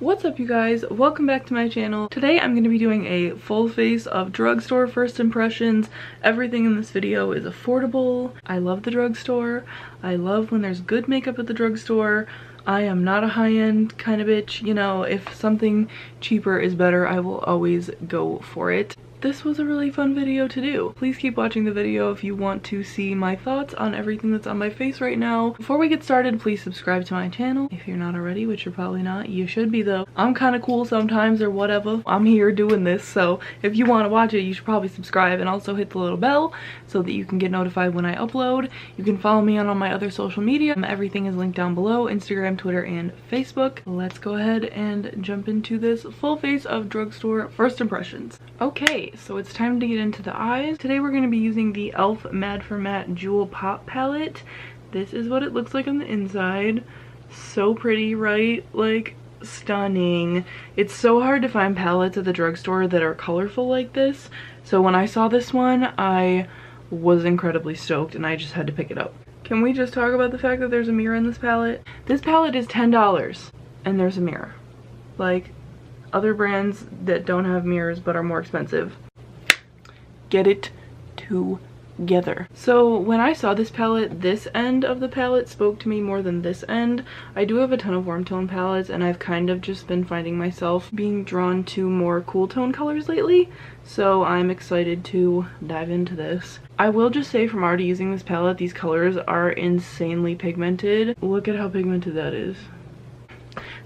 What's up, you guys? Welcome back to my channel. Today I'm going to be doing a full face of drugstore first impressions. Everything in this video is affordable. I love the drugstore. I love when there's good makeup at the drugstore. I am not a high-end kind of bitch. You know, if something cheaper is better, I will always go for it. This was a really fun video to do. Please keep watching the video if you want to see my thoughts on everything that's on my face right now. Before we get started, please subscribe to my channel. If you're not already, which you're probably not, you should be though. I'm kind of cool sometimes or whatever. I'm here doing this, so if you want to watch it, you should probably subscribe and also hit the little bell so that you can get notified when I upload. You can follow me on all my other social media. Everything is linked down below: Instagram, Twitter, and Facebook. Let's go ahead and jump into this full face of drugstore first impressions. Okay, so it's time to get into the eyes. Today we're going to be using the e.l.f. Mad for Matte Jewel Pop Palette. This is what it looks like on the inside. So pretty, right? Like, stunning. It's so hard to find palettes at the drugstore that are colorful like this. So when I saw this one, I was incredibly stoked and I just had to pick it up. Can we just talk about the fact that there's a mirror in this palette? This palette is $10 and there's a mirror. Like, other brands that don't have mirrors but are more expensive, get it together. So when I saw this palette, this end of the palette spoke to me more than this end. I do have a ton of warm tone palettes and I've kind of just been finding myself being drawn to more cool tone colors lately, so I'm excited to dive into this. I will just say, from already using this palette, these colors are insanely pigmented. Look at how pigmented that is.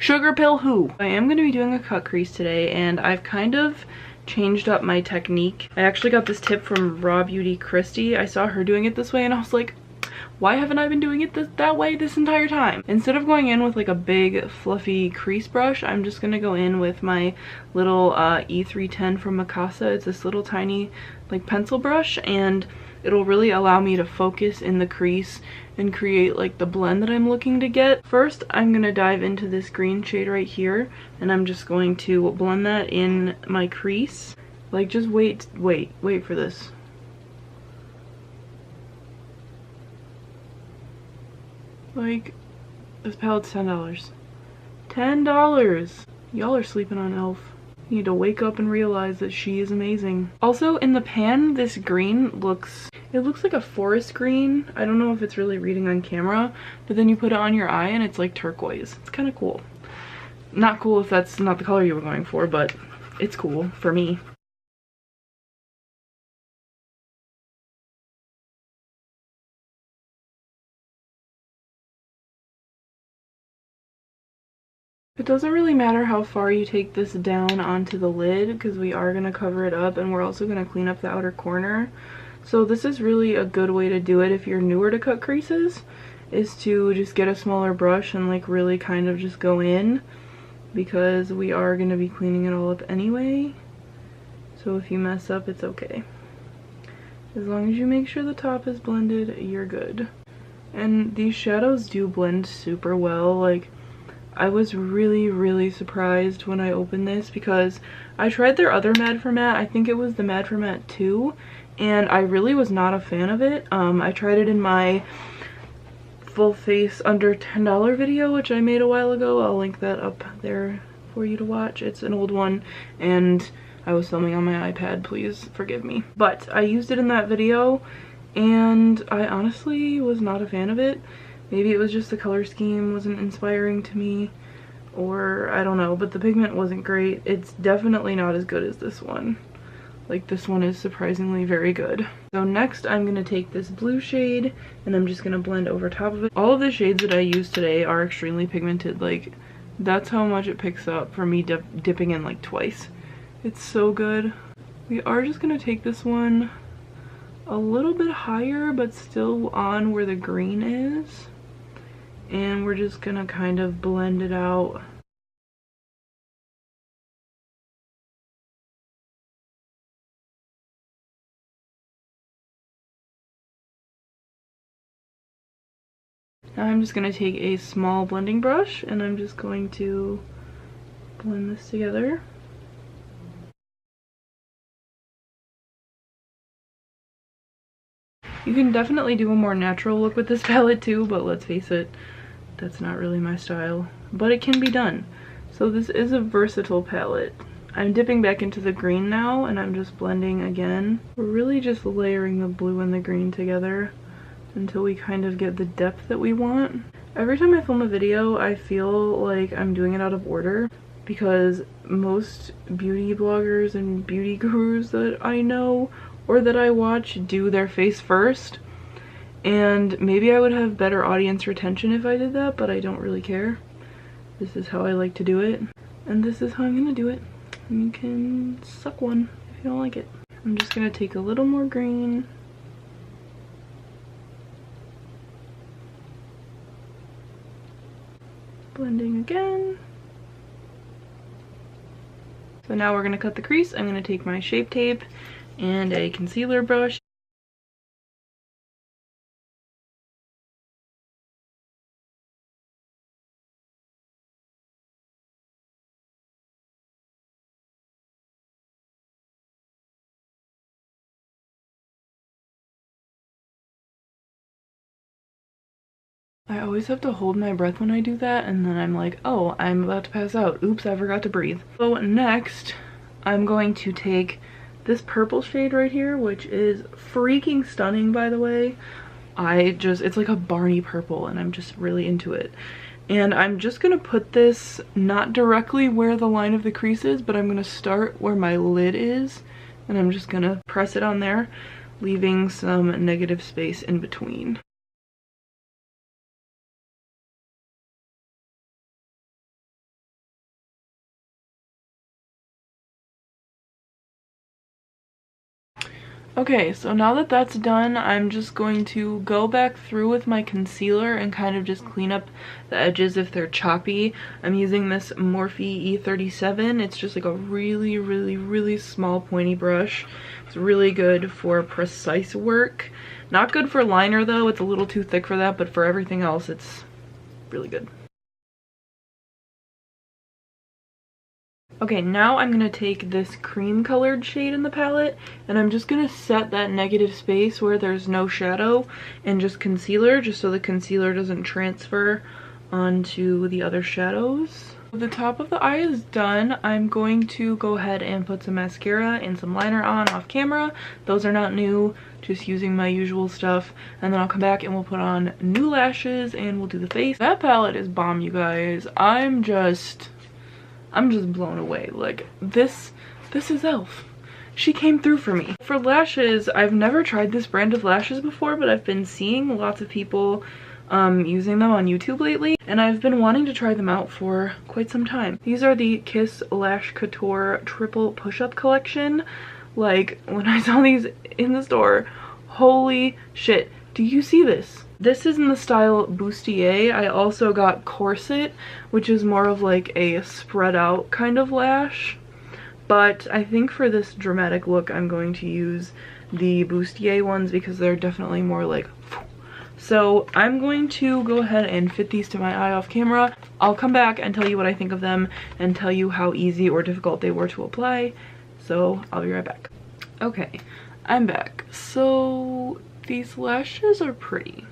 Sugar pill who? I am going to be doing a cut crease today, and I've kind of changed up my technique. I actually got this tip from Raw Beauty Christy. I saw her doing it this way and I was like, why haven't I been doing it that way this entire time? Instead of going in with like a big fluffy crease brush, I'm just gonna go in with my little E310 from Mikasa. It's this little tiny like pencil brush, and it'll really allow me to focus in the crease and create like the blend that I'm looking to get. First, I'm gonna dive into this green shade right here, and I'm just going to blend that in my crease. Like, just wait for this. Like, this palette's $10. $10! Y'all are sleeping on e.l.f. You need to wake up and realize that she is amazing. Also, in the pan, this green looks like a forest green. I don't know if it's really reading on camera, but then you put it on your eye and it's like turquoise. It's kind of cool. Not cool if that's not the color you were going for, but it's cool for me. It doesn't really matter how far you take this down onto the lid, because we are going to cover it up and we're also going to clean up the outer corner. So this is really a good way to do it if you're newer to cut creases, is to just get a smaller brush and like really kind of just go in, because we are going to be cleaning it all up anyway. So if you mess up, it's okay. As long as you make sure the top is blended, you're good. And these shadows do blend super well. Like, I was really surprised when I opened this, because I tried their other Mad for Matte. I think it was the Mad for Matte 2, and I really was not a fan of it. I tried it in my full face under $10 video, which I made a while ago. I'll link that up there for you to watch. It's an old one and I was filming on my iPad, please forgive me. But I used it in that video and I honestly was not a fan of it. Maybe it was just the color scheme wasn't inspiring to me, or I don't know, but the pigment wasn't great. It's definitely not as good as this one. Like, this one is surprisingly very good. So next I'm going to take this blue shade and I'm just going to blend over top of it. All of the shades that I used today are extremely pigmented. Like, that's how much it picks up for me dipping in like twice. It's so good. We are just going to take this one a little bit higher, but still on where the green is. And we're just gonna kind of blend it out. Now I'm just gonna take a small blending brush and I'm just going to blend this together. You can definitely do a more natural look with this palette too, but let's face it, that's not really my style. But it can be done. So this is a versatile palette. I'm dipping back into the green now and I'm just blending again. We're really just layering the blue and the green together until we kind of get the depth that we want. Every time I film a video, I feel like I'm doing it out of order because most beauty bloggers and beauty gurus that I know or that I watch do their face first. And maybe I would have better audience retention if I did that, but I don't really care. This is how I like to do it, and this is how I'm gonna do it. You can suck one if you don't like it. I'm just gonna take a little more green. Blending again. So now we're gonna cut the crease. I'm gonna take my Shape Tape and a concealer brush. I always have to hold my breath when I do that, and then I'm like, oh, I'm about to pass out. Oops, I forgot to breathe. So next, I'm going to take this purple shade right here, which is freaking stunning, by the way. It's like a Barney purple, and I'm just really into it. And I'm just gonna put this not directly where the line of the crease is, but I'm gonna start where my lid is, and I'm just gonna press it on there, leaving some negative space in between. Okay, so now that that's done, I'm just going to go back through with my concealer and kind of just clean up the edges if they're choppy. I'm using this Morphe E37. It's just like a really small pointy brush. It's really good for precise work. Not good for liner though, it's a little too thick for that, but for everything else it's really good. Okay, now I'm gonna take this cream colored shade in the palette and I'm just gonna set that negative space where there's no shadow and just concealer, just so the concealer doesn't transfer onto the other shadows. The top of the eye is done. I'm going to go ahead and put some mascara and some liner on off camera. Those are not new, just using my usual stuff. And then I'll come back and we'll put on new lashes and we'll do the face. That palette is bomb, you guys. I'm just blown away. Like, this is e.l.f. She came through for me. For lashes, I've never tried this brand of lashes before, but I've been seeing lots of people using them on YouTube lately, and I've been wanting to try them out for quite some time. These are the Kiss Lash Couture Triple Push-Up Collection. Like, when I saw these in the store, holy shit, do you see this? This is in the style Bustier. I also got Corset, which is more of like a spread out kind of lash. But I think for this dramatic look, I'm going to use the Bustier ones because they're definitely more like... So I'm going to go ahead and fit these to my eye off camera. I'll come back and tell you what I think of them and tell you how easy or difficult they were to apply. So I'll be right back. Okay, I'm back. So these lashes are pretty.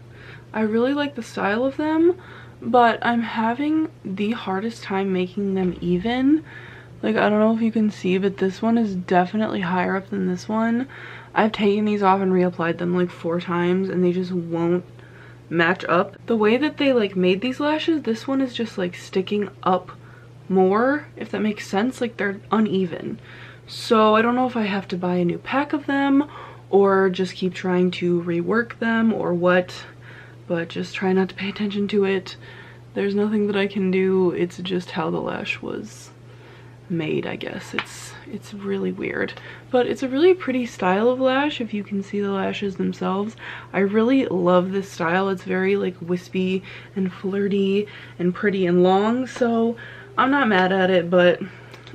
I really like the style of them, but I'm having the hardest time making them even. Like, I don't know if you can see, but this one is definitely higher up than this one. I've taken these off and reapplied them like 4 times and they just won't match up. The way that they like made these lashes, this one is just like sticking up more, if that makes sense. Like, they're uneven. So I don't know if I have to buy a new pack of them or just keep trying to rework them or what. But just try not to pay attention to it. There's nothing that I can do. It's just how the lash was made, I guess. It's really weird. But it's a really pretty style of lash if you can see the lashes themselves. I really love this style. It's very like wispy and flirty and pretty and long. So I'm not mad at it, but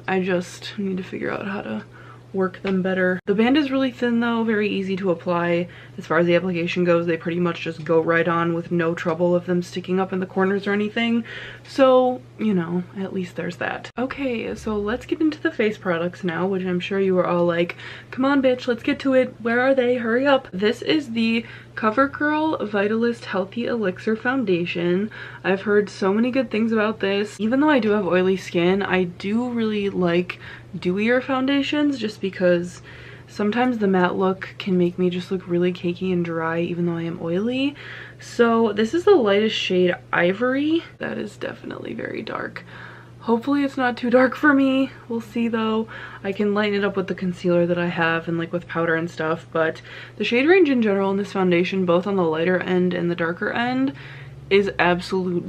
I just need to figure out how to work them better. The band is really thin though, very easy to apply. As far as the application goes, they pretty much just go right on with no trouble of them sticking up in the corners or anything. So, you know, at least there's that. Okay, so let's get into the face products now, which I'm sure you are all like, come on bitch, let's get to it. Where are they? Hurry up. This is the CoverGirl Vitalist Healthy Elixir Foundation. I've heard so many good things about this. Even though I do have oily skin, I do really like dewier foundations just because sometimes the matte look can make me just look really cakey and dry even though I am oily. So this is the lightest shade, Ivory. That is definitely very dark. Hopefully it's not too dark for me. We'll see though. I can lighten it up with the concealer that I have and like with powder and stuff, but the shade range in general in this foundation, both on the lighter end and the darker end, is absolute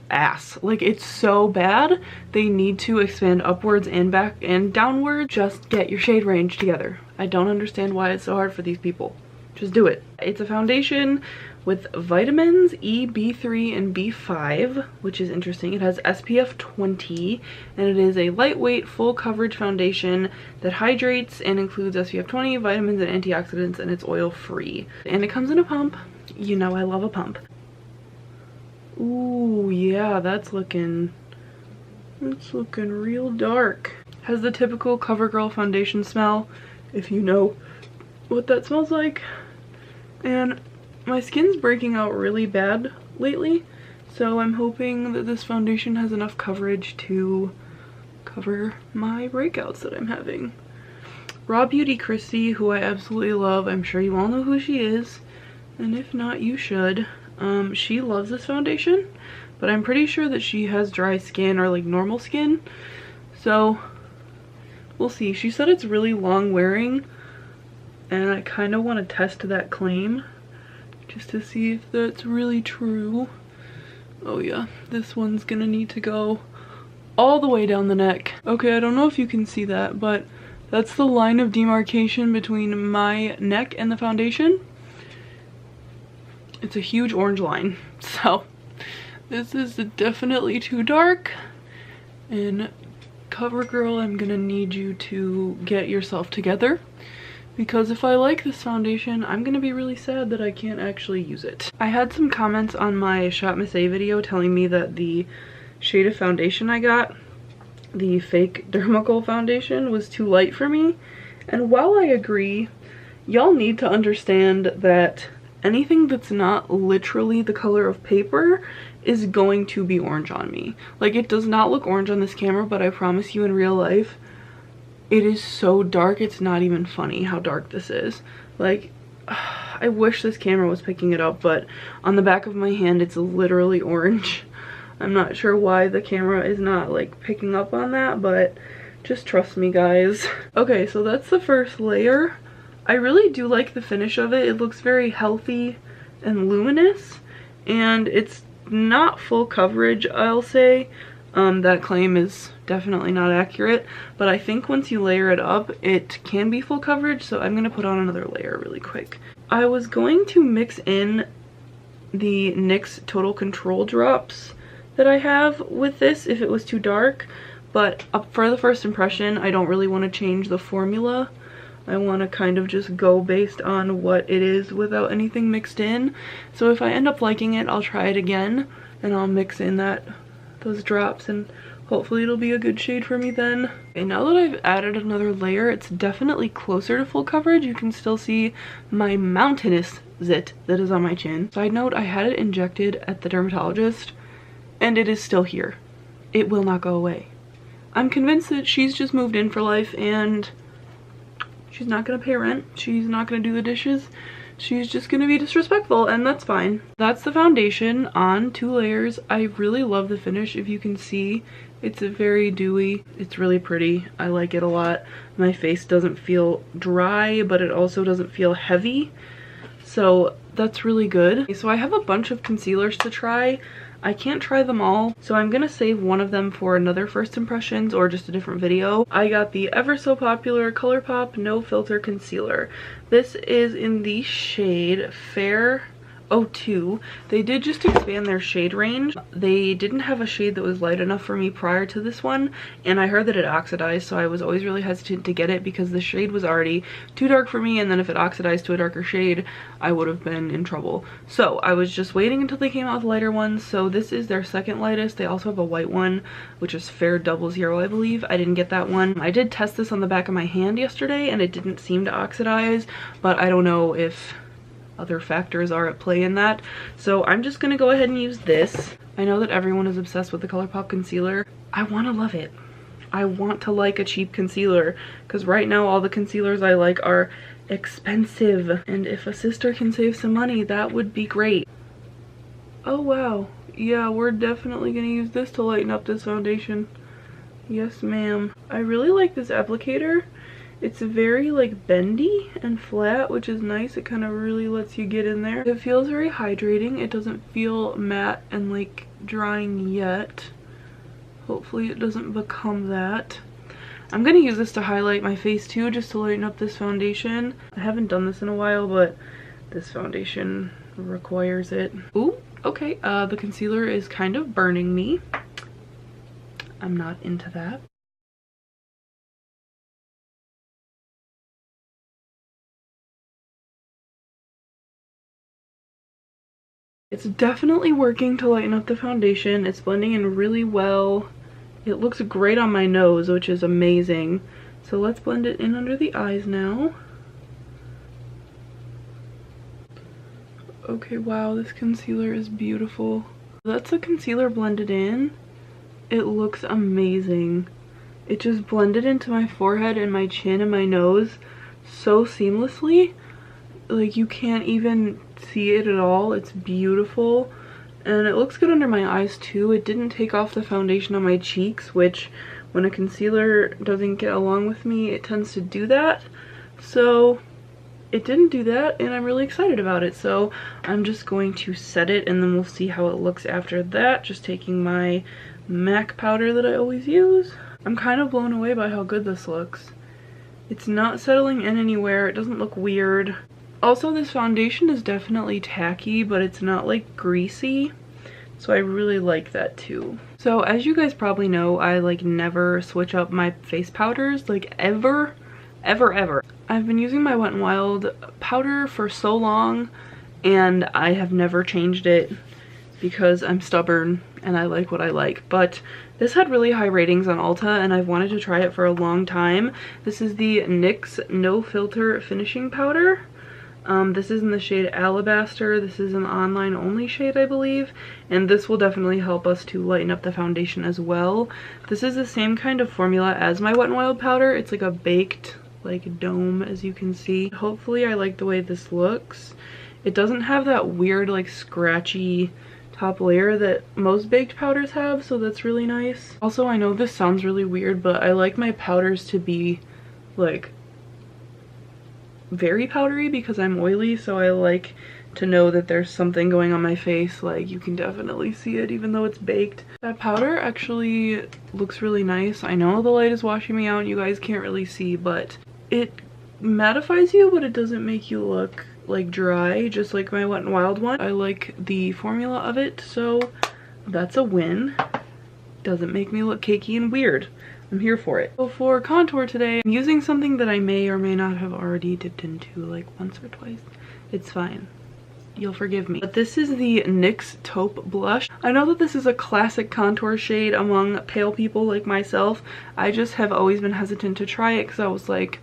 ass. Like, it's so bad. They need to expand upwards and back and downward. Just get your shade range together. I don't understand why it's so hard for these people. Just do it. It's a foundation with vitamins E, B3, and B5, which is interesting. It has SPF 20, and it is a lightweight, full coverage foundation that hydrates and includes SPF 20, vitamins, and antioxidants, and it's oil-free. And it comes in a pump. You know I love a pump. Ooh, yeah, that's looking real dark. Has the typical CoverGirl foundation smell, if you know what that smells like. And my skin's breaking out really bad lately, so I'm hoping that this foundation has enough coverage to cover my breakouts that I'm having. Raw Beauty Christy, who I absolutely love, I'm sure you all know who she is, and if not, you should. She loves this foundation, but I'm pretty sure that she has dry skin or like normal skin, so we'll see. She said it's really long wearing, and I kind of want to test that claim just to see if that's really true. Oh yeah, this one's gonna need to go all the way down the neck. Okay, I don't know if you can see that, but that's the line of demarcation between my neck and the foundation. It's a huge orange line, so this is definitely too dark. And CoverGirl, I'm gonna need you to get yourself together, because if I like this foundation, I'm gonna be really sad that I can't actually use it. I had some comments on my Shop Miss A video telling me that the shade of foundation I got, the fake Dermacool foundation, was too light for me. And while I agree, y'all need to understand that anything that's not literally the color of paper is going to be orange on me. Like, it does not look orange on this camera, but I promise you in real life, it is so dark, it's not even funny how dark this is. Like, I wish this camera was picking it up, but on the back of my hand, it's literally orange. I'm not sure why the camera is not, like, picking up on that, but just trust me, guys. Okay, so that's the first layer. I really do like the finish of it. It looks very healthy and luminous, and it's not full coverage, I'll say. That claim is definitely not accurate, but I think once you layer it up, it can be full coverage, so I'm gonna put on another layer really quick. I was going to mix in the NYX Total Control drops that I have with this if it was too dark, but for the first impression, I don't really want to change the formula. I want to kind of just go based on what it is without anything mixed in. So if I end up liking it, I'll try it again, and I'll mix in those drops, and hopefully it'll be a good shade for me then. Okay, now that I've added another layer, it's definitely closer to full coverage. You can still see my mountainous zit that is on my chin. Side note, I had it injected at the dermatologist, and it is still here. It will not go away. I'm convinced that she's just moved in for life, and she's not gonna pay rent. She's not gonna do the dishes. She's just gonna be disrespectful, and that's fine. That's the foundation on 2 layers. I really love the finish. If you can see, it's very dewy. It's really pretty. I like it a lot. My face doesn't feel dry, but it also doesn't feel heavy. So that's really good. Okay, so I have a bunch of concealers to try. I can't try them all, so I'm gonna save one of them for another first impressions or just a different video. I got the ever so popular ColourPop No Filter Concealer. This is in the shade Fair 02. They did just expand their shade range. They didn't have a shade that was light enough for me prior to this one, and I heard that it oxidized, so I was always really hesitant to get it because the shade was already too dark for me, and then if it oxidized to a darker shade, I would have been in trouble. So I was just waiting until they came out with lighter ones. So this is their second lightest. They also have a white one, which is Fair 00, I believe. I didn't get that one. I did test this on the back of my hand yesterday, and it didn't seem to oxidize, but I don't know if other factors are at play in that. So I'm just gonna go ahead and use this. I know that everyone is obsessed with the ColourPop concealer. I want to love it. I want to like a cheap concealer, because right now all the concealers I like are expensive, and if a sister can save some money, that would be great. Oh wow, yeah, we're definitely gonna use this to lighten up this foundation. Yes ma'am. I really like this applicator. It's very like bendy and flat, which is nice. It kind of really lets you get in there. It feels very hydrating. It doesn't feel matte and like drying yet. Hopefully it doesn't become that. I'm gonna use this to highlight my face too, just to lighten up this foundation. I haven't done this in a while, but this foundation requires it. Ooh, okay, the concealer is kind of burning me. I'm not into that. It's definitely working to lighten up the foundation. It's blending in really well. It looks great on my nose, which is amazing. So let's blend it in under the eyes now. Okay, wow, this concealer is beautiful. That's the concealer blended in. It looks amazing. It just blended into my forehead and my chin and my nose so seamlessly. Like, you can't even see it at all. It's beautiful. And it looks good under my eyes too. It didn't take off the foundation on my cheeks, which when a concealer doesn't get along with me, it tends to do that. So it didn't do that, and I'm really excited about it. So I'm just going to set it, and then we'll see how it looks after that. Just taking my MAC powder that I always use. I'm kind of blown away by how good this looks. It's not settling in anywhere. It doesn't look weird. Also, this foundation is definitely tacky, but it's not like greasy, so I really like that too. So as you guys probably know, I like never switch up my face powders, like ever. I've been using my Wet n Wild powder for so long, and I have never changed it because I'm stubborn and I like what I like. But this had really high ratings on Ulta, and I've wanted to try it for a long time. This is the NYX No Filter Finishing Powder. This is in the shade Alabaster. This is an online only shade, I believe, and this will definitely help us to lighten up the foundation as well. This is the same kind of formula as my Wet n Wild powder. It's like a baked like dome, as you can see. Hopefully I like the way this looks. It doesn't have that weird like scratchy top layer that most baked powders have, so that's really nice. Also, I know this sounds really weird, but I like my powders to be like very powdery because I'm oily, so I like to know that there's something going on my face. Like, you can definitely see it even though it's baked. That powder actually looks really nice. I know the light is washing me out and you guys can't really see, but it mattifies you, but it doesn't make you look like dry, just like my Wet n Wild one. I like the formula of it, so that's a win. Doesn't make me look cakey and weird. I'm here for it. So for contour today, I'm using something that I may or may not have already dipped into like once or twice. It's fine. You'll forgive me. But this is the NYX Taupe Blush. I know that this is a classic contour shade among pale people like myself. I just have always been hesitant to try it because I was like,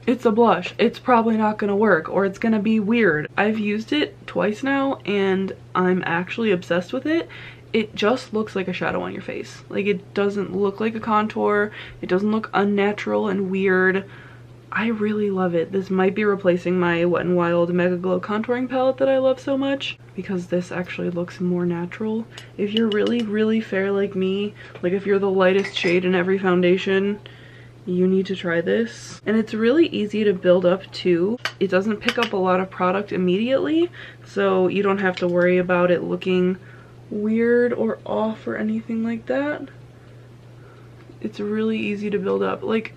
it's a blush. It's probably not gonna work, or it's gonna be weird. I've used it twice now and I'm actually obsessed with it. It just looks like a shadow on your face. Like, it doesn't look like a contour. It doesn't look unnatural and weird. I really love it. This might be replacing my Wet n Wild Mega Glow contouring palette that I love so much, because this actually looks more natural. If you're really fair like me, like if you're the lightest shade in every foundation, you need to try this. And it's really easy to build up too. It doesn't pick up a lot of product immediately, so you don't have to worry about it looking weird or off or anything like that. It's really easy to build up. Like,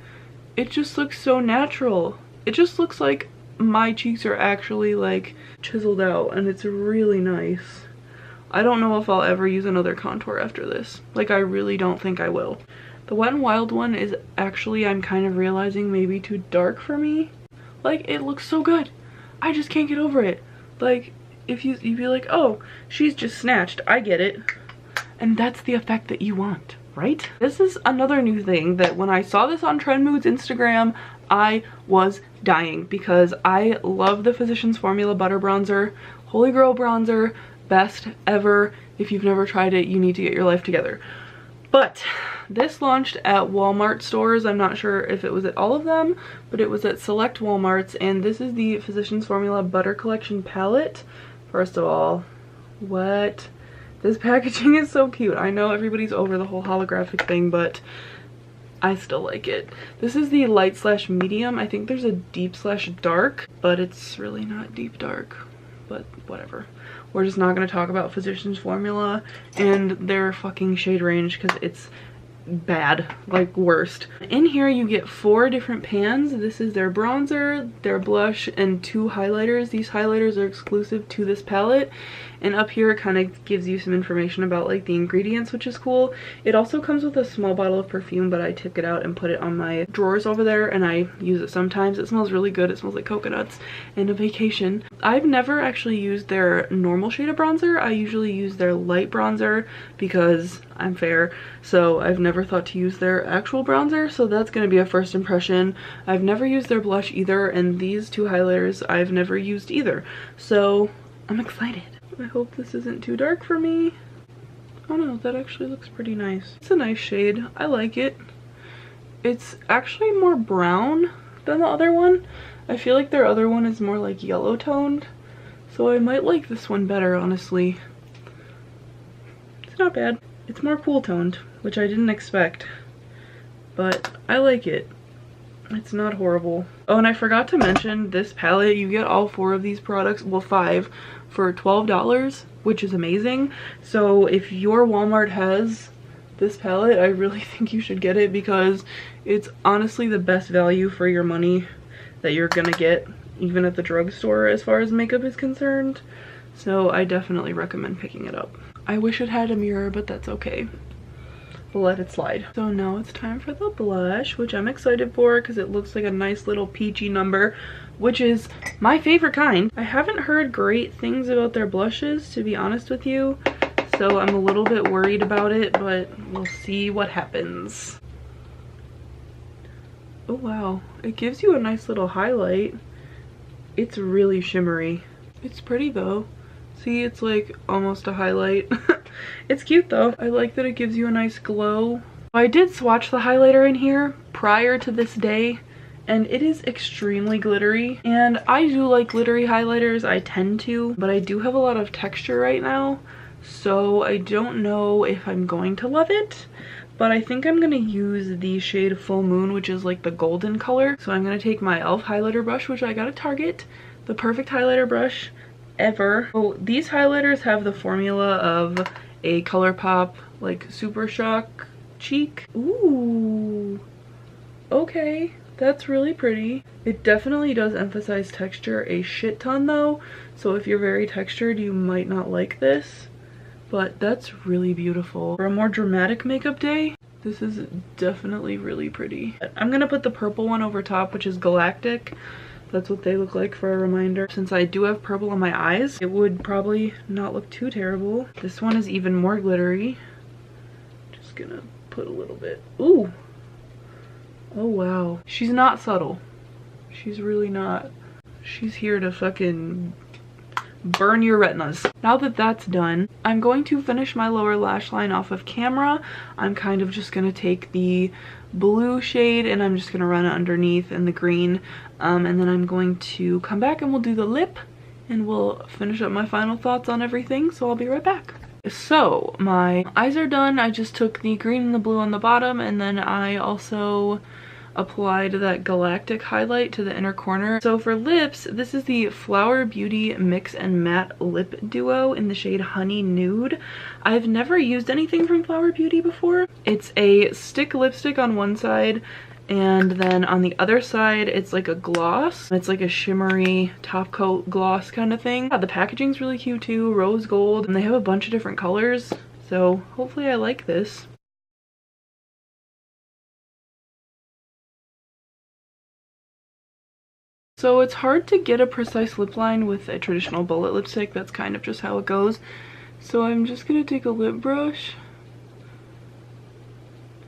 it just looks so natural. It just looks like my cheeks are actually like chiseled out, and it's really nice. I don't know if I'll ever use another contour after this. Like, I really don't think I will. The Wet n Wild one is actually, I'm kind of realizing, maybe too dark for me. Like, it looks so good. I just can't get over it. Like, if you'd be like, oh, she's just snatched, I get it. And that's the effect that you want. right? This is another new thing that when I saw this on Trend Mood's Instagram, I was dying because I love the Physicians Formula Butter Bronzer. Holy Grail bronzer, best ever. If you've never tried it, you need to get your life together. But this launched at Walmart stores. I'm not sure if it was at all of them, but it was at select Walmarts, and this is the Physicians Formula Butter Collection palette. First of all, what? This packaging is so cute. I know everybody's over the whole holographic thing, but I still like it. This is the light slash medium. I think there's a deep slash dark, but it's really not deep dark, but whatever. We're just not going to talk about Physicians Formula and their fucking shade range because it's bad, like worst. In here you get 4 different pans. This is their bronzer, their blush, and 2 highlighters. These highlighters are exclusive to this palette, and up here it kind of gives you some information about like the ingredients, which is cool. It also comes with a small bottle of perfume, but I took it out and put it on my drawers over there, and I use it sometimes. It smells really good. It smells like coconuts and a vacation. I've never actually used their normal shade of bronzer. I usually use their light bronzer because I'm fair, so I've never thought to use their actual bronzer, so that's going to be a first impression. I've never used their blush either, and these 2 highlighters I've never used either, so I'm excited. I hope this isn't too dark for me. Oh no, that actually looks pretty nice. It's a nice shade. I like it. It's actually more brown than the other one. I feel like their other one is more like yellow toned, so I might like this one better, honestly. It's not bad. It's more cool toned, which I didn't expect, but I like it. It's not horrible. Oh, and I forgot to mention this palette, you get all 4 of these products, well 5, for $12, which is amazing. So if your Walmart has this palette, I really think you should get it because it's honestly the best value for your money that you're gonna get, even at the drugstore as far as makeup is concerned. So I definitely recommend picking it up. I wish it had a mirror, but that's okay. We'll let it slide. So now it's time for the blush, which I'm excited for because it looks like a nice little peachy number, which is my favorite kind. I haven't heard great things about their blushes, to be honest with you, so I'm a little bit worried about it, but we'll see what happens. Oh wow, it gives you a nice little highlight. It's really shimmery. It's pretty though. See, it's like almost a highlight. It's cute though. I like that it gives you a nice glow. I did swatch the highlighter in here prior to this day, and it is extremely glittery. And I do like glittery highlighters, I tend to, but I do have a lot of texture right now, so I don't know if I'm going to love it. But I think I'm gonna use the shade Full Moon, which is like the golden color. So I'm gonna take my e.l.f. highlighter brush, which I got at Target, the perfect highlighter brush ever. So these highlighters have the formula of a ColourPop like Super Shock cheek. Ooh, okay, that's really pretty. It definitely does emphasize texture a shit ton though, so if you're very textured you might not like this, but that's really beautiful. For a more dramatic makeup day, this is definitely really pretty. I'm gonna put the purple one over top, which is Galactic. That's what they look like for a reminder. Since I do have purple on my eyes, it would probably not look too terrible. This one is even more glittery. Just gonna put a little bit. Ooh. Oh wow. She's not subtle. She's really not. She's here to fucking burn your retinas. Now that that's done, I'm going to finish my lower lash line off of camera. I'm kind of just gonna take the blue shade and I'm just gonna run it underneath in the green, and then I'm going to come back and we'll do the lip and we'll finish up my final thoughts on everything, so I'll be right back. So my eyes are done. I just took the green and the blue on the bottom, and then I also applied that Galactic highlight to the inner corner. So for lips, this is the Flower Beauty Mix and Matte Lip Duo in the shade Honey Nude. I've never used anything from Flower Beauty before. It's a stick lipstick on one side, and then on the other side it's like a gloss. It's like a shimmery top coat gloss kind of thing. Yeah, the packaging's really cute too, rose gold, and they have a bunch of different colors, so hopefully I like this. So it's hard to get a precise lip line with a traditional bullet lipstick. That's kind of just how it goes. So I'm just gonna take a lip brush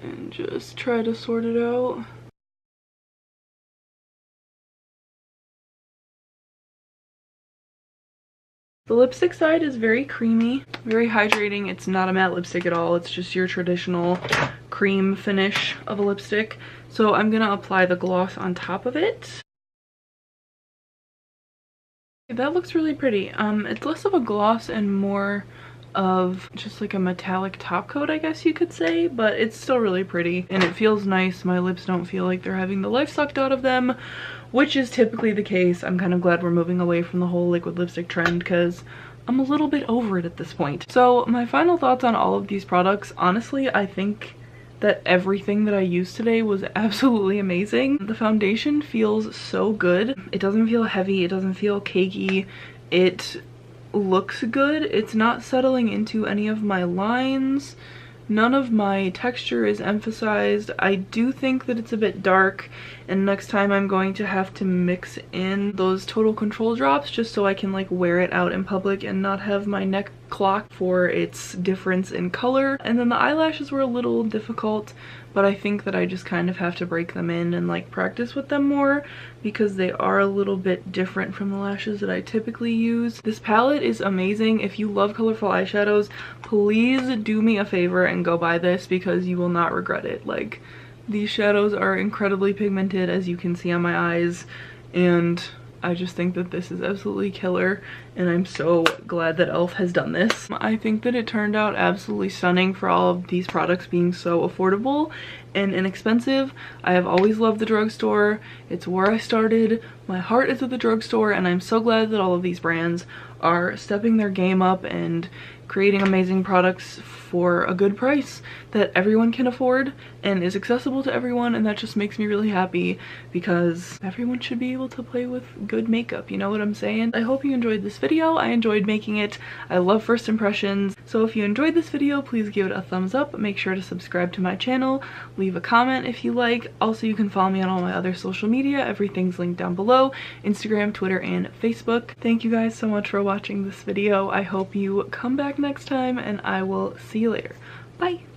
and just try to sort it out. The lipstick side is very creamy, very hydrating. It's not a matte lipstick at all. It's just your traditional cream finish of a lipstick. So I'm gonna apply the gloss on top of it. That looks really pretty. It's less of a gloss and more of just like a metallic top coat, I guess you could say, but it's still really pretty and it feels nice. My lips don't feel like they're having the life sucked out of them, which is typically the case. I'm kind of glad we're moving away from the whole liquid lipstick trend because I'm a little bit over it at this point. So my final thoughts on all of these products, honestly, I think that everything that I used today was absolutely amazing. The foundation feels so good. It doesn't feel heavy, it doesn't feel cakey, it looks good. It's not settling into any of my lines. None of my texture is emphasized. I do think that it's a bit dark, and next time I'm going to have to mix in those Total Control drops just so I can like wear it out in public and not have my neck clock for its difference in color. And then the eyelashes were a little difficult, but I think that I just kind of have to break them in and like practice with them more because they are a little bit different from the lashes that I typically use. This palette is amazing. If you love colorful eyeshadows, please do me a favor and go buy this because you will not regret it. Like, these shadows are incredibly pigmented, as you can see on my eyes, and I just think that this is absolutely killer, and I'm so glad that e.l.f. has done this. I think that it turned out absolutely stunning for all of these products being so affordable and inexpensive. I have always loved the drugstore. It's where I started. My heart is at the drugstore, and I'm so glad that all of these brands are stepping their game up and creating amazing products for a good price that everyone can afford and is accessible to everyone, and that just makes me really happy because everyone should be able to play with good makeup, you know what I'm saying? I hope you enjoyed this video. I enjoyed making it. I love first impressions. So if you enjoyed this video, please give it a thumbs up. Make sure to subscribe to my channel. Leave a comment if you like. Also, you can follow me on all my other social media. Everything's linked down below. Instagram, Twitter, and Facebook. Thank you guys so much for watching this video. I hope you come back next time, and I will see you later. Bye!